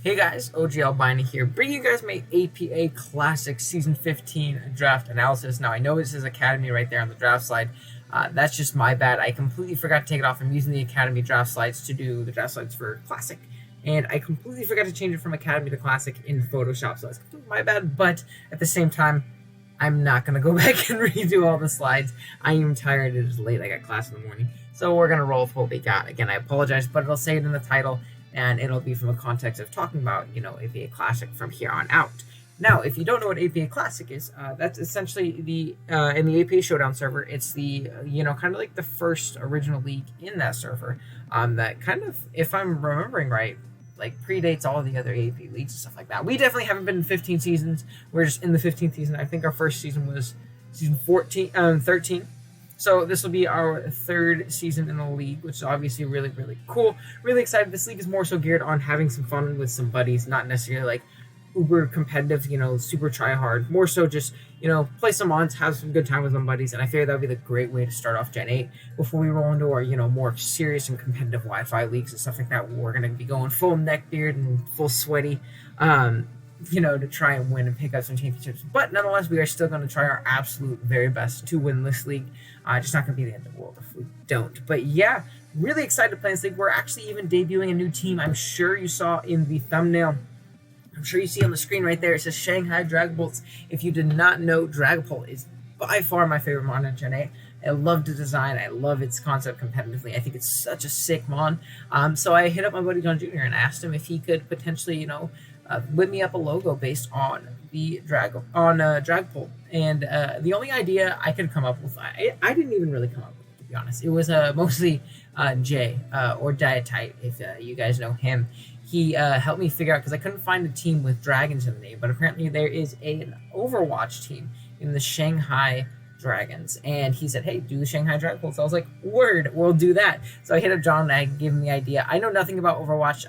Hey guys, OG Albina here, bringing you guys my APA Classic Season 15 draft analysis. Now, I know it says Academy right there on the draft slide. That's just my bad. I completely forgot to take it off. I'm using the Academy draft slides to do the draft slides for Classic. And I completely forgot to change it from Academy to Classic in Photoshop, so that's completely my bad. But at the same time, I'm not going to go back and redo all the slides. I am tired. It is late. I got class in the morning. So we're going to roll with what we got. Again, I apologize, but it'll say it in the title. And it'll be from the context of talking about, APA Classic from here on out. Now, if you don't know what APA Classic is, that's essentially the, in the APA Showdown server, it's the, kind of like the first original league in that server, that kind of, if I'm remembering right, like predates all of the other AP leagues and stuff like that. We definitely haven't been in 15 seasons. We're just in the 15th season. I think our first season was season 13. So this will be our third season in the league, which is obviously really, really cool. Really excited. This league is more so geared on having some fun with some buddies, not necessarily like uber competitive, super try hard. More so just, play some mons, have some good time with some buddies. And I figured that would be the great way to start off Gen 8 before we roll into our, more serious and competitive Wi-Fi leagues and stuff like that. We're going to be going full neck beard and full sweaty, to try and win and pick up some championships. But nonetheless, we are still going to try our absolute very best to win this league. Just not going to be the end of the world if we don't. But yeah, really excited to play this league. We're actually even debuting a new team. I'm sure you saw in the thumbnail. I'm sure you see on the screen right there. It says Shanghai Dragapults. If you did not know, Dragapult is by far my favorite mon in Gen 8. I love the design. I love its concept competitively. I think it's such a sick mon. So I hit up my buddy John Jr. and asked him if he could potentially, whip me up a logo based on the Dragapult. And the only idea I could come up with, I didn't even really come up with it, to be honest. It was mostly Jay, or Dietite, if you guys know him. He helped me figure out, because I couldn't find a team with dragons in the name, but apparently there is an Overwatch team in the Shanghai Dragons, and he said, hey, do the Shanghai Dragons. So I was like, word, we'll do that. So I hit up John and I gave him the idea. I know nothing about Overwatch,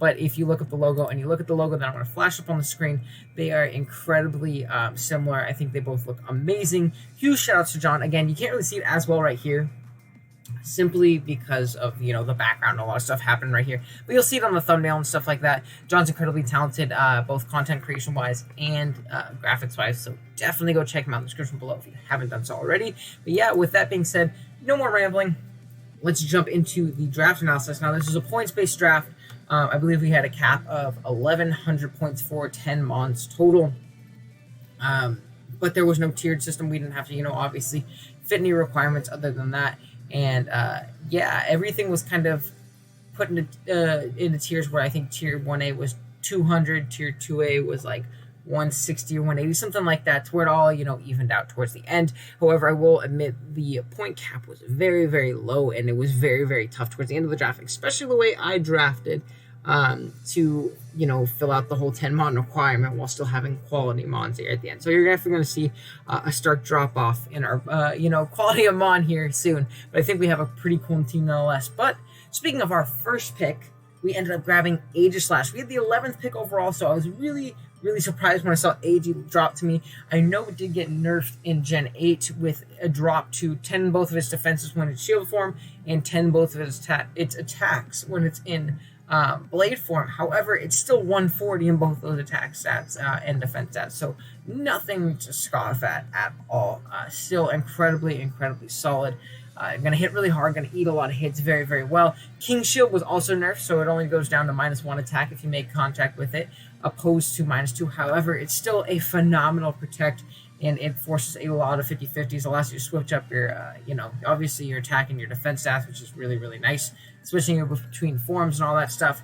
but if you look at the logo, and you look at the logo that I'm going to flash up on the screen, they are incredibly similar. I think they both look amazing. Huge shout outs to John. Again, you can't really see it as well right here, simply because of, the background. A lot of stuff happened right here. But you'll see it on the thumbnail and stuff like that. John's incredibly talented, both content creation-wise and graphics-wise. So definitely go check him out in the description below if you haven't done so already. But yeah, with that being said, no more rambling. Let's jump into the draft analysis. Now, this is a points-based draft. I believe we had a cap of 1,100 points for 10 mons total. But there was no tiered system. We didn't have to, obviously fit any requirements other than that. And yeah, everything was kind of put into tiers where I think tier 1A was 200, tier 2A was like 160 or 180, something like that, to where it all, evened out towards the end. However, I will admit the point cap was very, very low, and it was very, very tough towards the end of the draft, especially the way I drafted to, fill out the whole 10 mon requirement while still having quality mons here at the end. So you're definitely going to see a stark drop off in our, quality of mon here soon. But I think we have a pretty cool team nonetheless. But speaking of our first pick, we ended up grabbing Aegislash. We had the 11th pick overall, so I was really surprised when I saw Agi drop to me. I know it did get nerfed in Gen 8 with a drop to 10 both of its defenses when it's shield form, and 10 both of its attacks when it's in blade form. However, it's still 140 in both those attack stats and defense stats, so nothing to scoff at all. Still incredibly solid. Going to hit really hard, going to eat a lot of hits very, very well. King Shield was also nerfed, so it only goes down to -1 attack if you make contact with it, opposed to -2. However, it's still a phenomenal protect, and it forces a lot of 50-50s, allows you to switch up your, obviously your attack and your defense stats, which is really, really nice. Switching it between forms and all that stuff,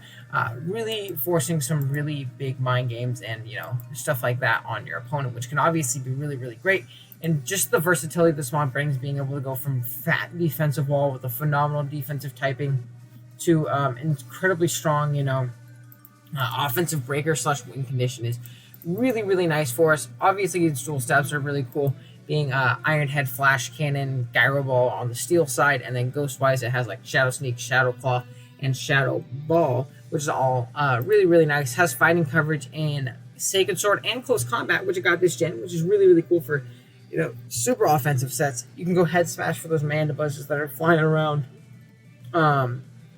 really forcing some really big mind games and, stuff like that on your opponent, which can obviously be really, really great. And just the versatility this mon brings, being able to go from fat defensive wall with a phenomenal defensive typing to incredibly strong, offensive breaker / win condition is really, really nice for us. Obviously, its dual stats are really cool, being Iron Head, Flash Cannon, Gyro Ball on the steel side, and then Ghost-wise it has like Shadow Sneak, Shadow Claw, and Shadow Ball, which is all really, really nice. Has fighting coverage and Sacred Sword and Close Combat, which I got this gen, which is really, really cool for, super offensive sets. You can go Head Smash for those Mandibuses that are flying around.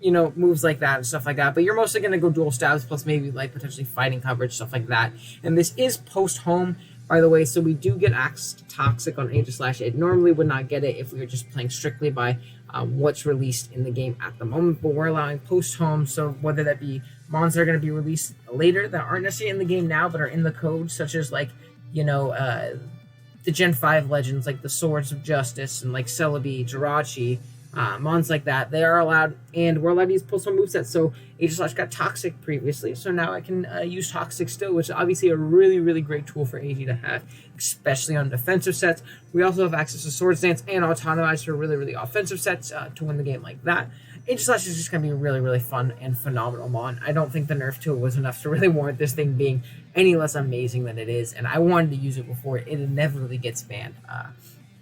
moves like that and stuff like that. But you're mostly going to go dual stabs plus maybe like potentially fighting coverage, stuff like that. And this is post-home, by the way, so we do get access to Toxic on Aegislash. It normally would not get it if we were just playing strictly by what's released in the game at the moment, but we're allowing post-home, so whether that be mons that are going to be released later that aren't necessarily in the game now but are in the code, such as like, the Gen 5 legends like the Swords of Justice and like Celebi, Jirachi, mons like that, they are allowed, and we're allowed to use post-home movesets. So Aegislash got Toxic previously, so now I can use Toxic still, which is obviously a really, really great tool for AG to have, especially on defensive sets. We also have access to Swords Dance and Autonomize for really, really offensive sets to win the game like that. Aegislash is just going to be a really, really fun and phenomenal mon. I don't think the nerf to it was enough to really warrant this thing being any less amazing than it is, and I wanted to use it before it inevitably gets banned,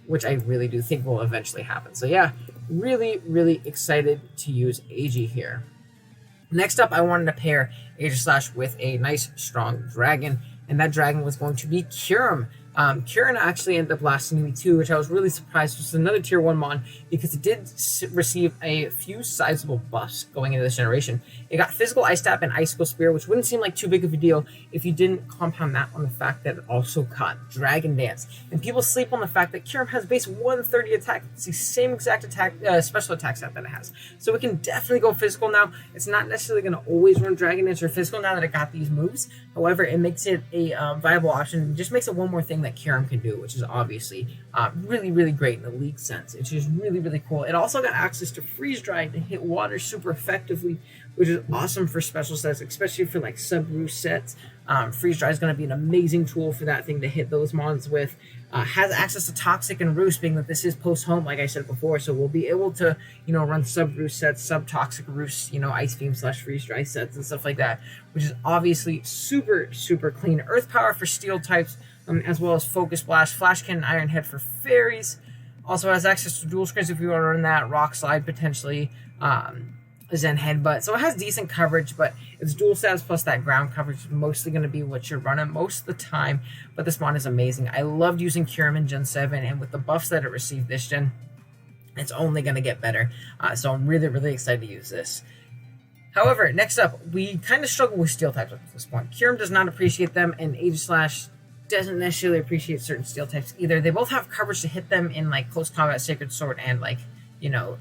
which I really do think will eventually happen. So yeah, really, really excited to use AG here. Next up, I wanted to pair Aegislash with a nice, strong dragon, and that dragon was going to be Kyurem. Kyurem actually ended up lasting me too, which I was really surprised. It's another tier 1 mon because it did receive a few sizable buffs going into this generation. It got physical Ice Tap and Icicle Spear, which wouldn't seem like too big of a deal if you didn't compound that on the fact that it also got Dragon Dance. And people sleep on the fact that Kyurem has base 130 attack. It's the same exact attack, special attack stat that it has. So it can definitely go physical now. It's not necessarily going to always run Dragon Dance or physical now that it got these moves. However, it makes it a viable option. It just makes it one more thing that Kyurem can do, which is obviously really, really great in the league sense. It's just really, really cool. It also got access to Freeze Dry to hit water super effectively, which is awesome for special sets, especially for like sub-roost sets. Freeze Dry is going to be an amazing tool for that thing to hit those mons with. Has access to Toxic and Roost, being that this is post-home, like I said before, so we'll be able to, run sub-Roost sets, sub-Toxic Roost, Ice Beam / Freeze Dry sets and stuff like that, which is obviously super, super clean. Earth Power for Steel types, as well as Focus Blast, Flash Cannon, Iron Head for fairies. Also has access to dual screens if you want to run that, Rock Slide potentially, Zen Headbutt. So it has decent coverage, but it's dual stats plus that ground coverage is mostly going to be what you're running most of the time. But this mon is amazing. I loved using Kyurem in Gen 7, and with the buffs that it received this gen, it's only going to get better. So I'm really, really excited to use this. However, next up, we kind of struggle with steel types up to this point. Kyurem does not appreciate them, and Aegislash doesn't necessarily appreciate certain steel types either. They both have coverage to hit them in like close combat, Sacred Sword, and like,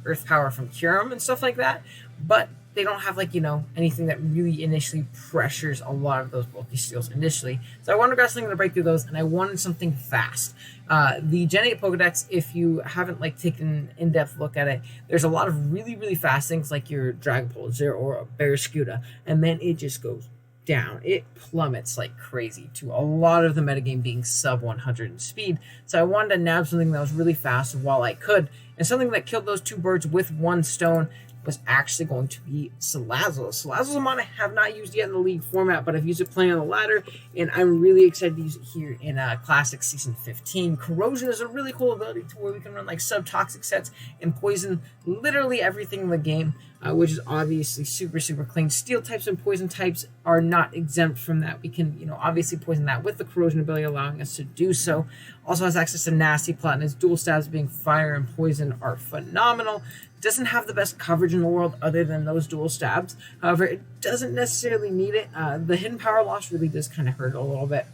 Earth Power from Kyurem and stuff like that, but they don't have like, anything that really initially pressures a lot of those bulky steals initially. So I wanted to grab something to break through those, and I wanted something fast. The Gen 8 Pokedex, if you haven't like taken an in-depth look at it, there's a lot of really, really fast things like your Dragapult or a Barraskewda, and then it just goes down. It plummets like crazy to a lot of the metagame being sub 100 in speed. So I wanted to nab something that was really fast while I could, and something that killed those two birds with one stone was actually going to be Salazzle. Salazzle's a mon I have not used yet in the league format, but I've used it playing on the ladder, and I'm really excited to use it here in Classic Season 15. Corrosion is a really cool ability to where we can run like sub-toxic sets and poison literally everything in the game, which is obviously super, super clean. Steel types and poison types are not exempt from that. We can, obviously poison that with the corrosion ability, allowing us to do so. Also has access to Nasty Plot, and his dual stabs being fire and poison are phenomenal. Doesn't have the best coverage in the world other than those dual stabs. However, it doesn't necessarily need it. The hidden power loss really does kind of hurt a little bit,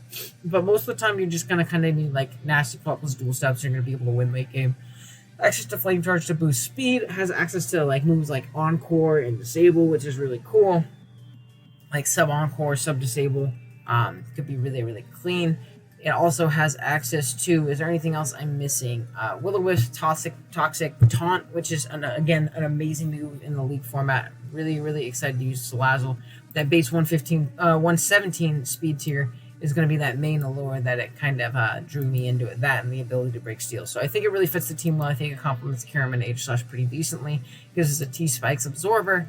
but most of the time you're just going to kind of need like Nasty Plot plus dual stabs, so you're going to be able to win late game. Access to Flame Charge to boost speed, has access to like moves like Encore and Disable, which is really cool. Like sub Encore, sub Disable, could be really, really clean. It also has access to, is there anything else I'm missing? Will-O-Wisp, Toxic Taunt, which is, again, an amazing move in the league format. Really, really excited to use Salazzle. That base 117 speed tier is going to be that main allure that it kind of drew me into it, that and the ability to break steel. So I think it really fits the team well. I think it complements Kyurem and Aegislash pretty decently because it's a T-Spikes absorber.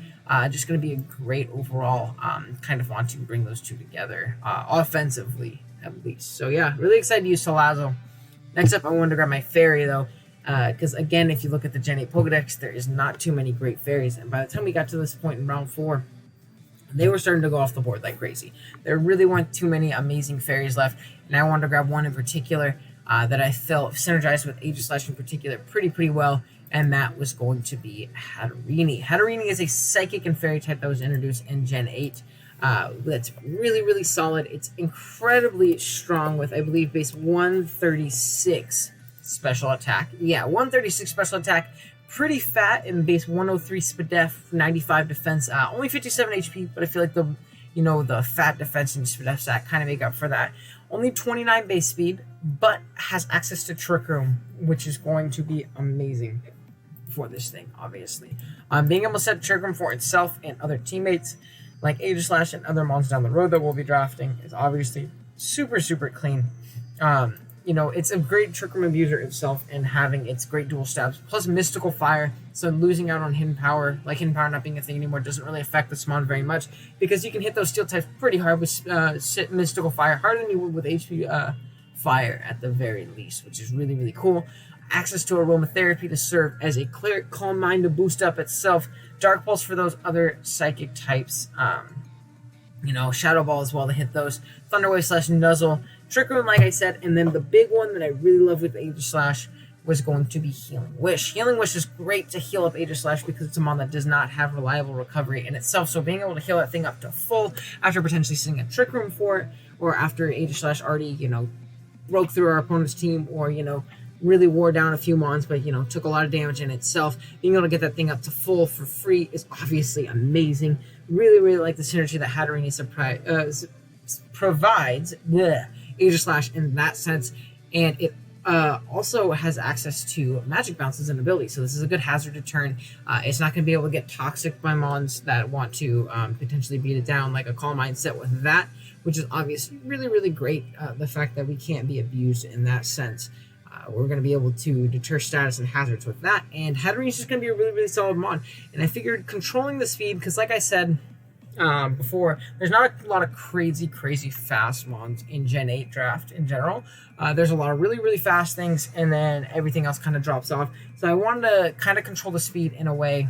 Just going to be a great overall kind of want to bring those two together offensively, at least. So yeah, really excited to use Salazzle. Next up, I wanted to grab my fairy though, because again, if you look at the Gen 8 Pokedex, there is not too many great fairies, and by the time we got to this point in round 4, they were starting to go off the board like crazy. There really weren't too many amazing fairies left, and I wanted to grab one in particular that I felt synergized with Aegislash in particular pretty well, and that was going to be Hatterene. Hatterene is a psychic and fairy type that was introduced in Gen 8. That's really, really solid. It's incredibly strong with, I believe, base 136 special attack. Yeah, 136 special attack. Pretty fat in base 103 SPDEF, 95 defense. Only 57 HP, but I feel like the fat defense and SPDEF stat kind of make up for that. Only 29 base speed, but has access to Trick Room, which is going to be amazing for this thing, obviously. Being able to set Trick Room for itself and other teammates, like Aegislash and other mons down the road that we'll be drafting, is obviously super, super clean. It's a great Trick Room abuser itself, and having its great dual stabs, plus Mystical Fire, so losing out on Hidden Power, like Hidden Power not being a thing anymore, doesn't really affect the Smon very much, because you can hit those steel types pretty hard with Mystical Fire, harder than you would with HP Fire at the very least, which is really, really cool. Access to Aromatherapy to serve as a Cleric Calm Mind to boost up itself, Dark Pulse for those other psychic types, Shadow Ball as well to hit those, Thunderwave / Nuzzle, Trick Room, like I said, and then the big one that I really love with Aegislash was going to be Healing Wish. Healing Wish is great to heal up Aegislash because it's a mon that does not have reliable recovery in itself, so being able to heal that thing up to full after potentially sitting a Trick Room for it, or after Aegislash already, broke through our opponent's team, or, really wore down a few mons, but, took a lot of damage in itself, being able to get that thing up to full for free is obviously amazing. Really, really like the synergy that Hatterene provides Aegislash in that sense, and it also has access to magic bounces and abilities, so this is a good hazard to turn. It's not going to be able to get toxic by mons that want to potentially beat it down, like a Calm Mind set with that, which is obviously really, really great, the fact that we can't be abused in that sense. We're going to be able to deter status and hazards with that, and Hatterene is just going to be a really, really solid mon, and I figured controlling the speed, because like I said before, there's not a lot of crazy fast mons in Gen 8 draft in general. There's a lot of really, really fast things, and then everything else kind of drops off, so I wanted to kind of control the speed in a way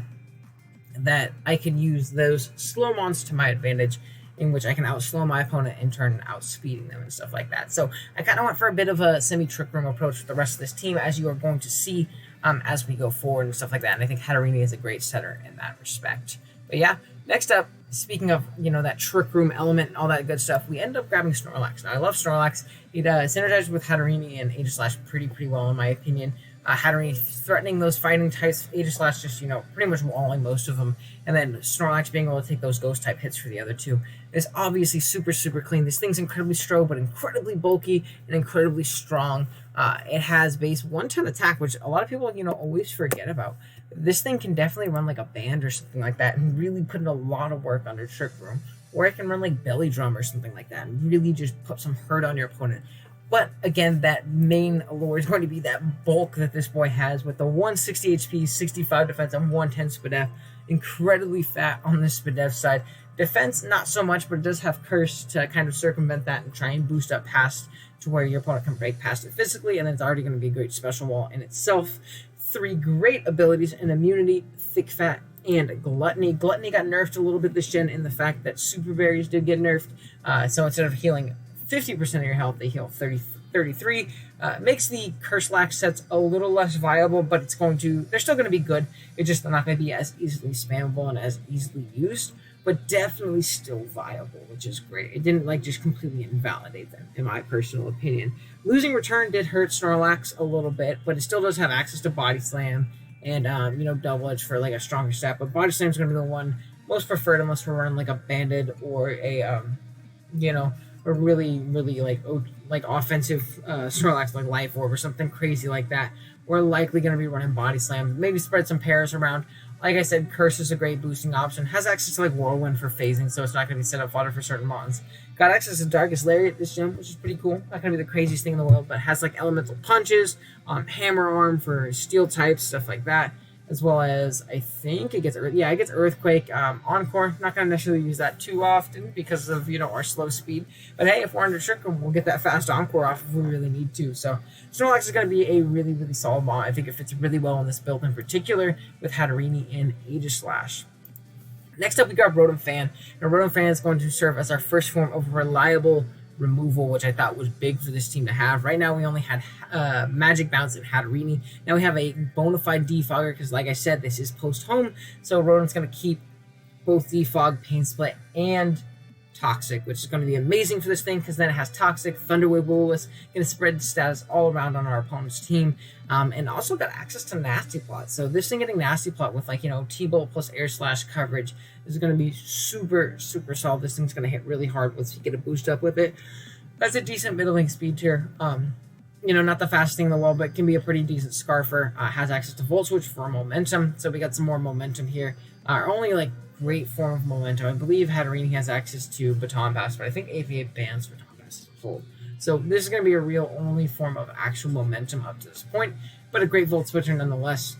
that I can use those slow mons to my advantage, in which I can outslow my opponent in turn outspeeding them and stuff like that. So I kind of went for a bit of a semi-Trick Room approach with the rest of this team, as you are going to see as we go forward and stuff like that. And I think Hatterene is a great setter in that respect. But yeah, next up, speaking of, that Trick Room element and all that good stuff, we end up grabbing Snorlax. Now, I love Snorlax. It synergizes with Hatterene and Aegislash pretty well, in my opinion. Hatterene threatening those fighting types, Aegislash just, pretty much walling most of them, and then Snorlax being able to take those ghost type hits for the other two is obviously super, super clean. This thing's incredibly strong, but incredibly bulky and incredibly strong. It has base 110 attack, which a lot of people, always forget about. This thing can definitely run like a band or something like that and really put in a lot of work under Trick Room, or it can run like Belly Drum or something like that and really just put some hurt on your opponent. But again, that main allure is going to be that bulk that this boy has with the 160 HP, 65 defense, and 110 SPDEF. Incredibly fat on the SPDEF side. Defense, not so much, but it does have Curse to kind of circumvent that and try and boost up past to where your opponent can break past it physically, and then it's already going to be a great special wall in itself. 3 great abilities in Immunity, Thick Fat, and Gluttony. Gluttony got nerfed a little bit this gen in the fact that Super Berries did get nerfed, so instead of healing 50% of your health, they heal 33. Makes the Curse-Lax sets a little less viable, but they're still going to be good. It's just not going to be as easily spammable and as easily used, but definitely still viable, which is great. It didn't just completely invalidate them, in my personal opinion. Losing Return did hurt Snorlax a little bit, but it still does have access to Body Slam and, Double Edge for a stronger stat, but Body Slam is going to be the one most preferred unless we're running a Banded or a really, really offensive Snorlax like Life Orb or something crazy like that. We're likely going to be running Body Slam, maybe spread some pairs around. Like I said, Curse is a great boosting option. Has access to Whirlwind for phasing, so it's not going to be set up fodder for certain mons. Got access to Darkest Lariat this gym, which is pretty cool. Not going to be the craziest thing in the world, but has Elemental Punches, Hammer Arm for steel types, stuff like that. As well as, I think it gets Earthquake. Encore, not going to necessarily use that too often because of, our slow speed. But hey, if we're under Trick Room, we'll get that fast Encore off if we really need to. So Snorlax is going to be a really, really solid mon. I think it fits really well in this build in particular with Hatterene and Aegislash. Next up, we got Rotofan. Now, Rotofan is going to serve as our first form of reliable removal, which I thought was big for this team to have. Right now, we only had Magic Bounce and Hatterini. Now we have a bona fide Defogger because, like I said, this is post-home, so Rodent's going to keep both Defog, Pain Split, and Toxic, which is going to be amazing for this thing because then it has Toxic, Thunderwave, Will-O-Wisp, going to spread the status all around on our opponent's team, and also got access to Nasty Plot. So this thing getting Nasty Plot with, like, T-Bolt plus Air Slash coverage is going to be super, super solid. This thing's going to hit really hard once you get a boost up with it. That's a decent middling speed tier. Not the fastest thing in the world, but can be a pretty decent Scarfer. Has access to Volt Switch for momentum, so we got some more momentum here. Our only, great form of momentum, I believe Hatterini has access to Baton Pass, but I think APA bans Baton Pass as a whole. So this is going to be a real only form of actual momentum up to this point, but a great Volt Switcher nonetheless.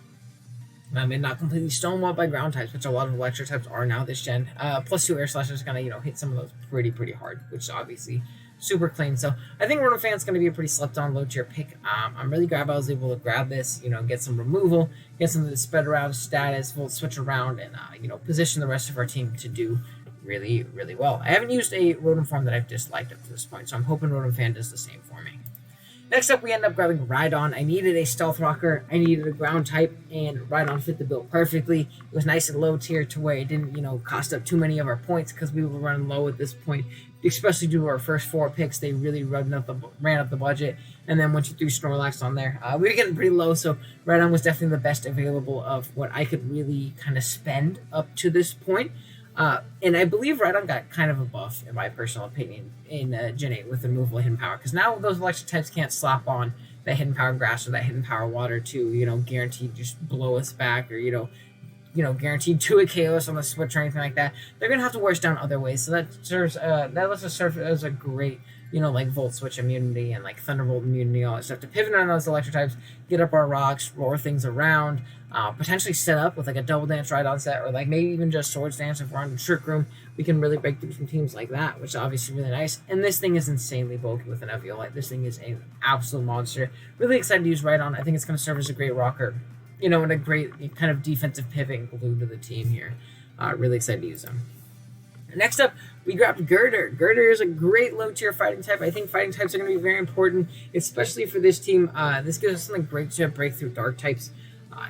And not completely stonewalled by ground types, which a lot of electric types are now this gen. Plus 2 Air Slash is going to, hit some of those pretty hard, which is obviously super clean. So I think Rotofan's going to be a pretty slept-on low-tier pick. I'm really glad I was able to grab this, get some removal, get some of the spread around status, Volt Switch around, and, position the rest of our team to do really, really well. I haven't used a Rotom form that I've disliked up to this point, so I'm hoping Rotofan does the same for me. Next up, we end up grabbing Rideon. I needed a Stealth Rocker, I needed a ground type, and Rideon fit the bill perfectly. It was nice and low tier to where it didn't, cost up too many of our points because we were running low at this point, especially due to our first 4 picks. They really ran up the budget, and then once you threw Snorlax on there, we were getting pretty low, so Rideon was definitely the best available of what I could really kind of spend up to this point. And I believe Rideon got kind of a buff, in my personal opinion, in Gen 8 with the removal of Hidden Power. Because now those electric types can't slap on that Hidden Power Grass or that Hidden Power Water to, guaranteed just blow us back or, guaranteed to a KOS on the switch or anything like that. They're going to have to wear us down other ways. So that serves, that lets us serve as a great, Volt Switch immunity and, Thunderbolt immunity, all that stuff. To pivot on those electric types, get up our rocks, roar things around, potentially set up with, a Double Dance Ride-On set, or, maybe even just Swords Dance if we're on the Trick Room. We can really break through some teams like that, which is obviously really nice. And this thing is insanely bulky with an Eviolite. This thing is an absolute monster. Really excited to use Rideon. I think it's going to serve as a great rocker, and a great kind of defensive pivot and glue to the team here. Really excited to use them. Next up, we grabbed Girder. Girder is a great low-tier fighting type. I think fighting types are going to be very important, especially for this team. This gives us something great to break through dark types,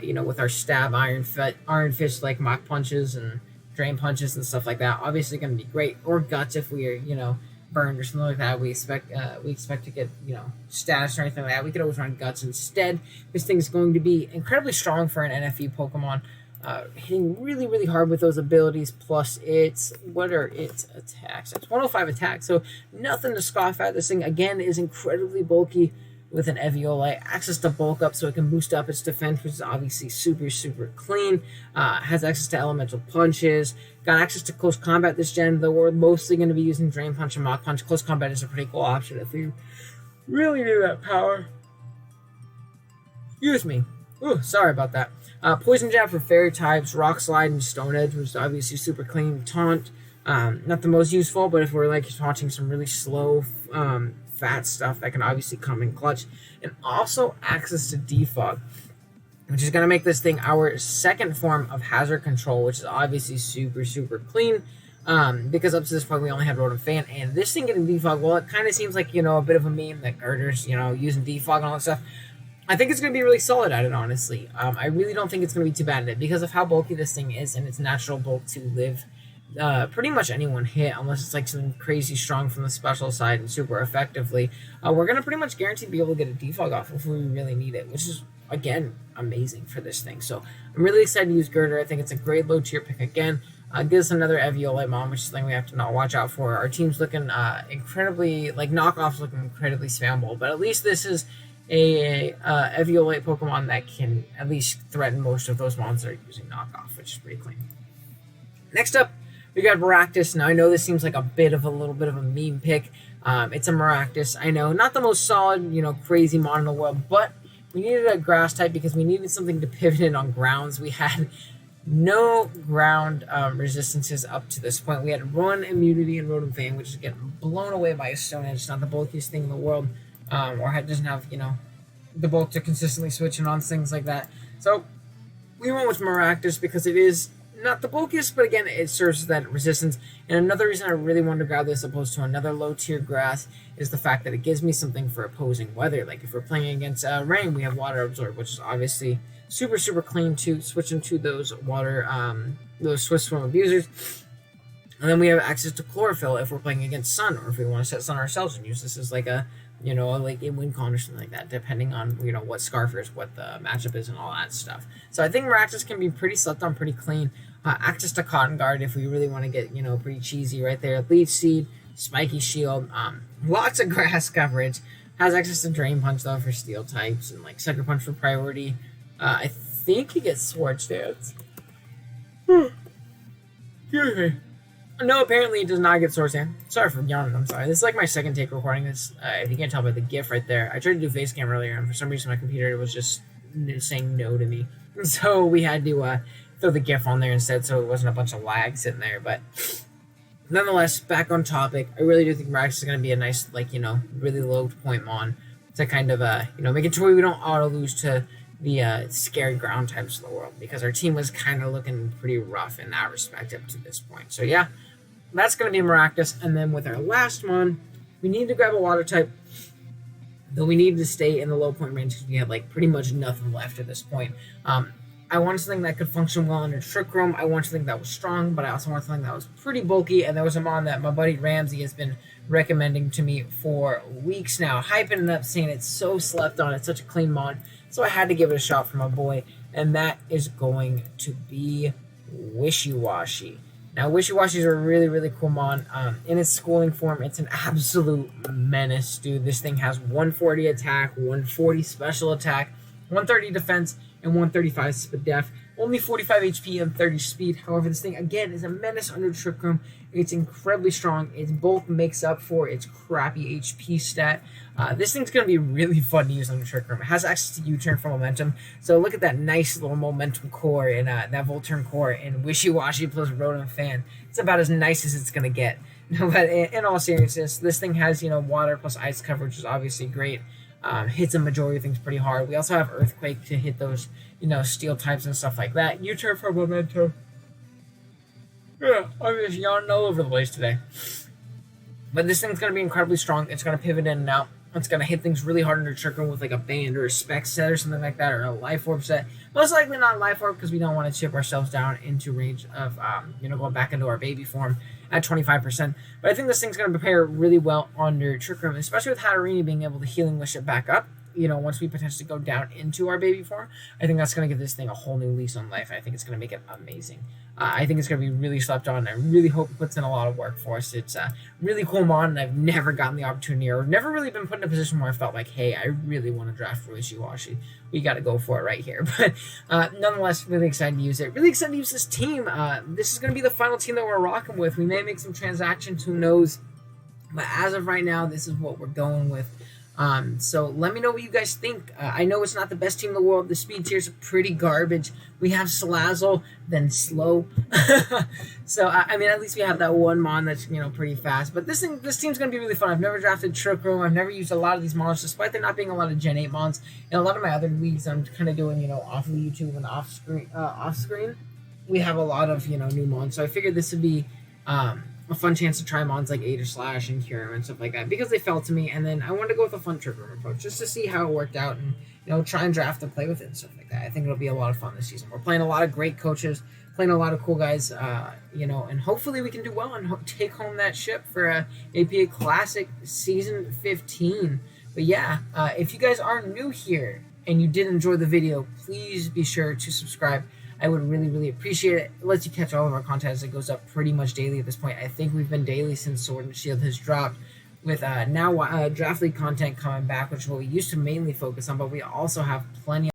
with our stab, Iron Fist, Mach Punches and Drain Punches and stuff like that. Obviously going to be great. Or Guts if we are, burned or something like that. We expect to get, status or anything like that. We could always run Guts instead. This thing is going to be incredibly strong for an NFE Pokemon. Hitting really, really hard with those abilities, plus what are its attacks? It's 105 attack, so nothing to scoff at. This thing, again, is incredibly bulky with an Eviolite. Access to bulk up so it can boost up its defense, which is obviously super, super clean. Has access to elemental punches. Got access to close combat this gen, though we're mostly going to be using Drain Punch and Mach Punch. Close combat is a pretty cool option if we really need that power. Excuse me. Ooh, sorry about that. Poison Jab for Fairy types, Rock Slide and Stone Edge, which is obviously super clean. Taunt, not the most useful, but if we're taunting some really slow, fat stuff, that can obviously come in clutch. And also access to Defog, which is going to make this thing our second form of hazard control, which is obviously super, super clean. Because up to this point we only had Rotofan, and this thing getting Defog, well, it kind of seems like, a bit of a meme that Girder's, using Defog and all that stuff. I think it's going to be really solid at it, honestly. I really don't think it's going to be too bad at it because of how bulky this thing is and its natural bulk to live pretty much anyone hit, unless it's something crazy strong from the special side and super effectively. We're going to pretty much guarantee to be able to get a defog off if we really need it, which is, again, amazing for this thing. So I'm really excited to use Girder. I think it's a great low tier pick again. Gives us another Eviolite Mom, which is something we have to not watch out for. Our team's looking incredibly, knockoffs looking incredibly spammable, but at least this is a Eviolite Pokemon that can at least threaten most of those mons that are using knockoff, which is pretty clean. Next up, we got Maractus. Now, I know this seems like a little bit of a meme pick. It's a Maractus. I know, not the most solid, crazy mon in the world, but we needed a grass type because we needed something to pivot in on grounds. We had no ground resistances up to this point. We had one immunity in Rotofan, which is getting blown away by a Stone Edge. It's not the bulkiest thing in the world. Or doesn't have, the bulk to consistently switch in on things like that. So we went with Maractus because it is not the bulkiest, but again, it serves as that resistance. And another reason I really wanted to grab this opposed to another low tier grass is the fact that it gives me something for opposing weather. Like if we're playing against rain, we have water absorb, which is obviously super, super clean to switch into those water, those Swift Swim abusers. And then we have access to chlorophyll if we're playing against sun, or if we want to set sun ourselves and use this as like a, like a win con or something like that, depending on, what Scarf is, what the matchup is, and all that stuff. So I think Maractus can be pretty slept on, pretty clean. Access to Cotton Guard if we really want to get, pretty cheesy right there. Leech Seed, Spiky Shield, lots of grass coverage. Has access to Drain Punch, though, for steel types, and like Sucker Punch for priority. I think he gets Sword Stance. Excuse me. No, apparently it does not get Sword Stance. Sorry for yawning, I'm sorry. This is like my second take recording this. If you can't tell by the GIF right there. I tried to do face cam earlier, and for some reason my computer was just saying no to me. So we had to throw the GIF on there instead, so it wasn't a bunch of lag sitting there. But nonetheless, back on topic, I really do think Maractus is going to be a nice, really low point mon to kind of, make it to where we don't auto-lose to the scary ground types of the world, because our team was kind of looking pretty rough in that respect up to this point. So yeah, that's going to be Maractus. And then with our last one, we need to grab a water type, though we need to stay in the low point range because we have pretty much nothing left at this point. I wanted something that could function well under Trick Room. I wanted something that was strong, but I also wanted something that was pretty bulky. And there was a mon that my buddy Ramsey has been recommending to me for weeks now, hyping it up, saying it's so slept on, it's such a clean mon. So I had to give it a shot for my boy, and that is going to be Wishy Washy. Now, Wishy Washy is a really, really cool mon. In its schooling form, it's an absolute menace, dude. This thing has 140 attack, 140 special attack, 130 defense, and 135 def. Only 45 HP and 30 speed. However, this thing, again, is a menace under Trick Room. It's incredibly strong. It both makes up for its crappy HP stat. This thing's going to be really fun to use under Trick Room. It has access to U-Turn for momentum. So look at that nice little momentum core and that Volturn core in Wishy Washy plus Rotofan. It's about as nice as it's going to get. But in all seriousness, this thing has, water plus ice coverage, which is obviously great. Hits a majority of things pretty hard. We also have Earthquake to hit those, steel types and stuff like that. U-Turn for momentum. Yeah, I'm just yawning all over the place today. But this thing's going to be incredibly strong. It's going to pivot in and out. It's going to hit things really hard under Trick Room with a band or a spec set or something like that, or a Life Orb set. Most likely not Life Orb, because we don't want to chip ourselves down into range of, going back into our baby form at 25%. But I think this thing's going to prepare really well under Trick Room, especially with Hatterini being able to Healing Wish it back up. Once we potentially go down into our baby form, I think that's going to give this thing a whole new lease on life. I think it's going to make it amazing. I think it's going to be really slept on. I really hope it puts in a lot of work for us. It's a really cool mod, and I've never gotten the opportunity, or never really been put in a position where I felt like, hey, I really want to draft for Wishy Washy. We got to go for it right here. But nonetheless, really excited to use it. Really excited to use this team. This is going to be the final team that we're rocking with. We may make some transactions, who knows. But as of right now, this is what we're going with. So let me know what you guys think. I know it's not the best team in the world. The speed tiers are pretty garbage. We have Salazzle, then Slow. So, I mean, at least we have that one mon that's, pretty fast. But this team's going to be really fun. I've never drafted Trick Room. I've never used a lot of these mons, despite there not being a lot of Gen 8 mons. In a lot of my other leagues, I'm kind of doing, off of YouTube and off screen. We have a lot of, new mons. So I figured this would be, a fun chance to try mons like Aether Slash and Cure and stuff like that, because they fell to me, and then I wanted to go with a fun Trick Room approach just to see how it worked out and try and draft and play with it and stuff like that. I think it'll be a lot of fun this season. We're playing a lot of great coaches, playing a lot of cool guys, and hopefully we can do well and take home that ship for a APA Classic Season 15. But yeah, if you guys are new here and you did enjoy the video, please be sure to subscribe. I would really, really appreciate it. It lets you catch all of our content as it goes up pretty much daily at this point. I think we've been daily since Sword and Shield has dropped, with now Draft League content coming back, which is what we used to mainly focus on, but we also have plenty